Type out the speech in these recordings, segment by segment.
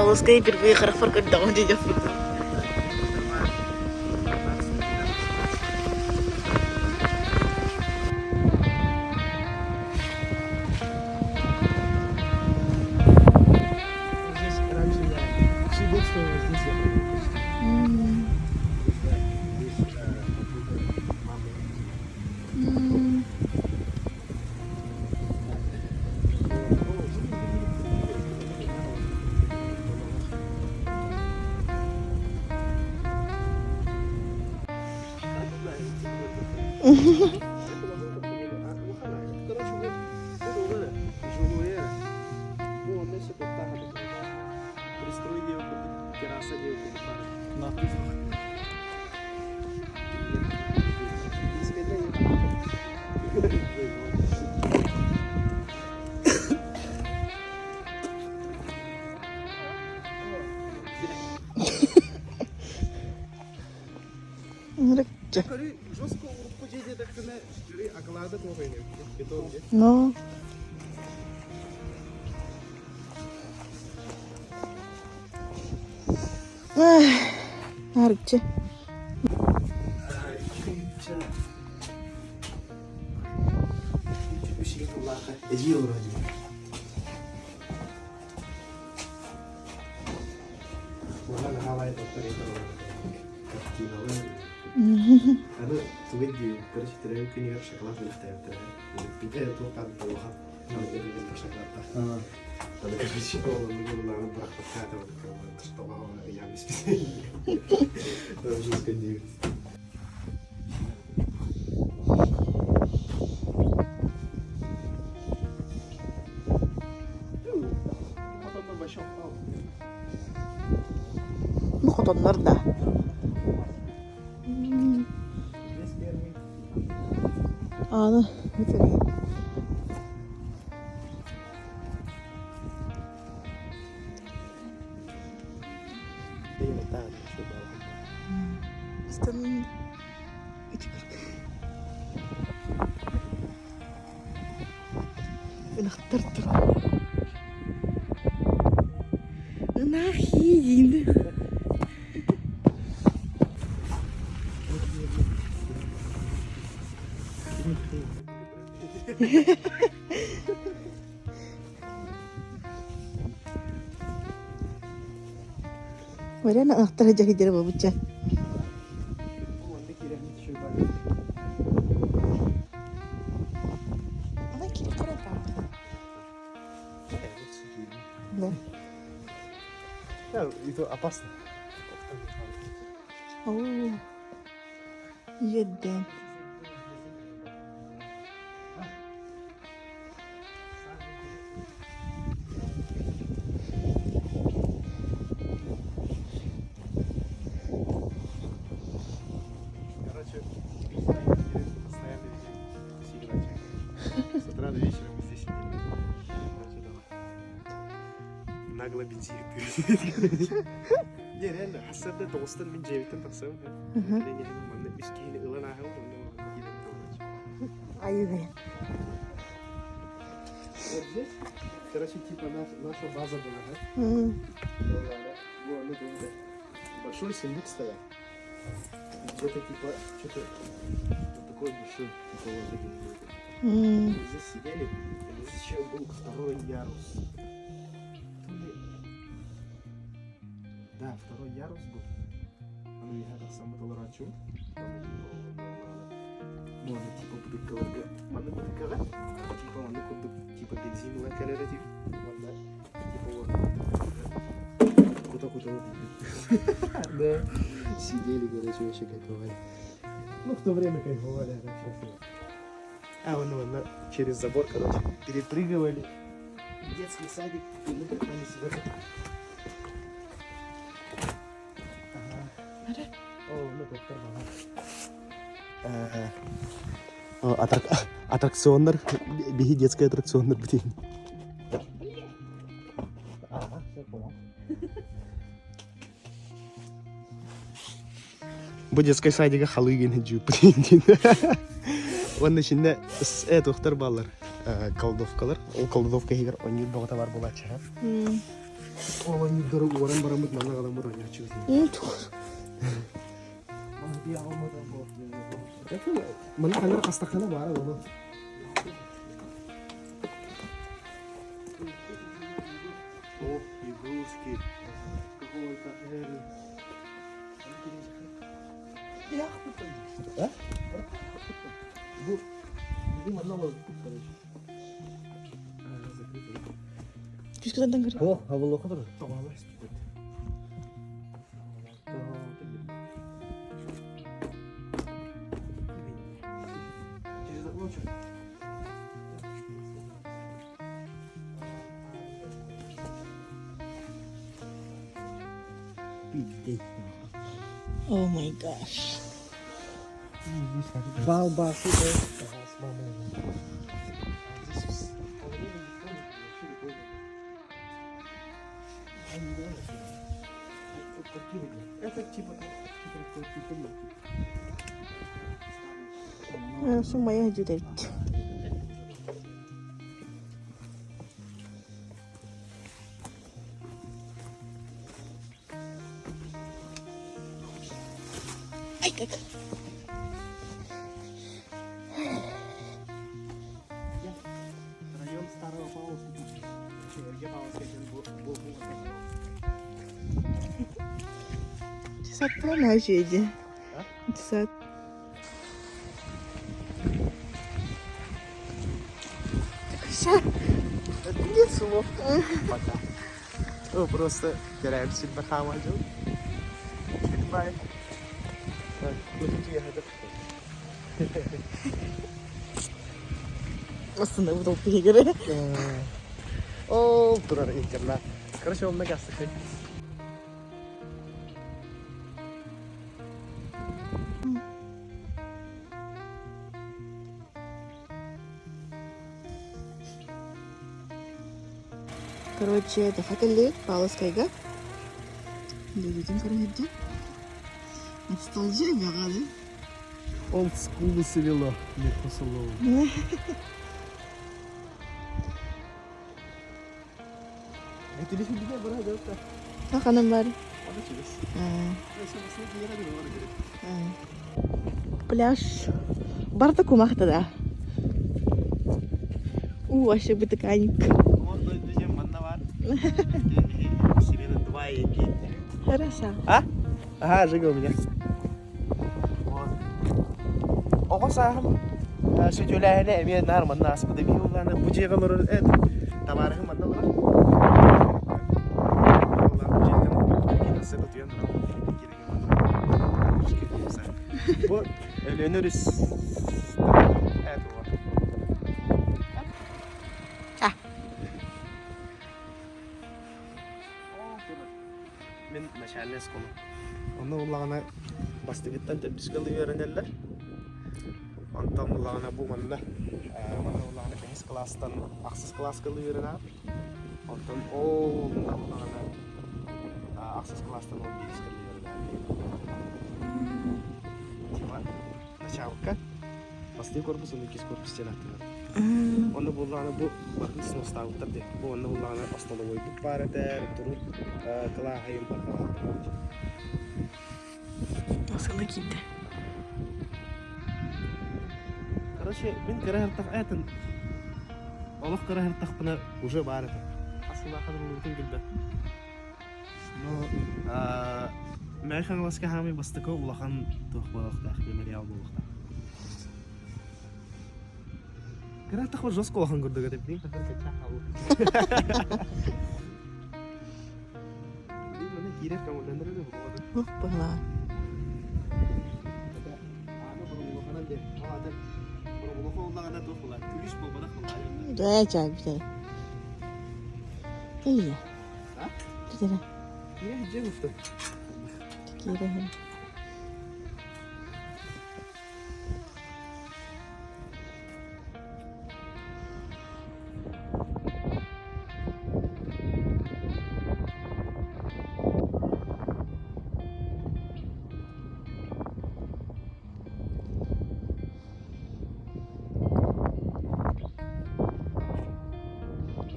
خلاص كده يبربي خرق فرق الدعوة دي جفرق No. Harca. أنا تودي كرش ترى يمكن يعرف شغلات مختلفة ترى البداية توقع بالطبخة أنا أقول لك شغلات أنا كرش نقول أنا برا بكاتة ولا كرش طبعا يعني سبيل أنا مش كندي نخط النار ده ده مثل استنى انا اخترت انا حين ولا انا اختار جاي دير بابوتشا انا كده قرأت لا itu apa sih? اوه جدا С утра до вечера мы здесь сидели. Короче, давай. Нагло бензин. Не, реально, حسيت ده توصل من جيبتين تقسم. لأن يعني مسكين إلا أنا هون ايوه Короче, типа наша база была, да? Большой сундук стоял. Где-то типа, что-то вот такой большой, типа вот таких. Мы здесь сидели, и здесь еще был второй ярус. Да, второй ярус был. Он меня так сам толрачу. Можно типа подыковать, можно подыковать. Типа он типа бензиновая коллератив. Вот, да. Типа вот. Куда-куда вот. Да. Сидели, короче, вообще кайфовали. Ну, в то время кайфовали, а сейчас. А, вон, через забор, короче, перепрыгивали. Детский садик, и мы катались в это. Ага. О, ну доктор Бага. Аттракциондар, беги детский аттракциондар, блин. Ага, все понял. Bu детский садига халыгин хиджу, блин. Onun içinde doktor ballar, kaldovkalar. O kaldovka higar 10 yıl bağıta var bula çıkar. Olan yukarı uğran baramut bana kadar mı ranya çıkıyorsun? Dia almadan bu. Tapi mana kamera kastakana bara gono. Oh, Ibruski. Какой кафе. Ya betul. Hah? Bu mana lo? Terus kita denger. Oh, hava lo kadar. Tamam. Oh my gosh. Bal bası da. Это типа Langsung Maya aja deh. Ay, kakak. район Старого Павловска. Где Павловская был. Di saat mana aja aja. Di saat Нет слов. Пока. Ну, просто теряемся на хамаджу. Goodbye. Так, я هدف. aslında bu topiye göre. О, турар интернет. Короче, он нагасый. Короче, дефакелли Павловскайга. Дегидин көрінеді. Ностальжия меғады. Old school село. Легко село. Телефон где брать, да? Makanan baru. Ada çekiş. Пляж. Бар такой махта, да. Вообще бы такая. Вот дойдем, манна var. Сирены 2 и 5. Хорошо. А? Ага, жига у меня. Вот. Оға сағым. Сөйтеләйіне әме нар манна аспыды бей оланы. Бұжеға мұрын әд. Табарығы манна олар. Bu evleniriz. Evet o. Ah. Мен начальный школа. Оны улағына бастығыттан тәппішкілі үйерінелер. Онтан улағына бұл манда. Мана улағына кәңіз кластан ақсыз класс кілі үйерін ап. Онтан ол улағына ақсыз кластан 15 кілі үйерін ап. Началка. Бастый корпус, он икис корпус телаттылар. Оны булланы бу бакын сыныстауыттар де. Бу оны булланы остоловой бу паретер, туру кылахайым бакалар. Nasıl gitti? Короче, мен кырахыртак айтын. Олох кырахыртак бына уже бар это. Асылда кадыр улутун келбе. Но Мәйхан ласка хами бастыко улахан тухбалыкта, мемориал булыкта. Кырахыртак бу жоско улахан көрдөгө деп дейм. Мына кирек камылдандырыр деп болады. Oh, bala. Да, чабите. Iya. Hah? Tidak. Iya, jauh tuh. Kira.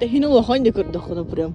Hino wahan de kurda khuda prem.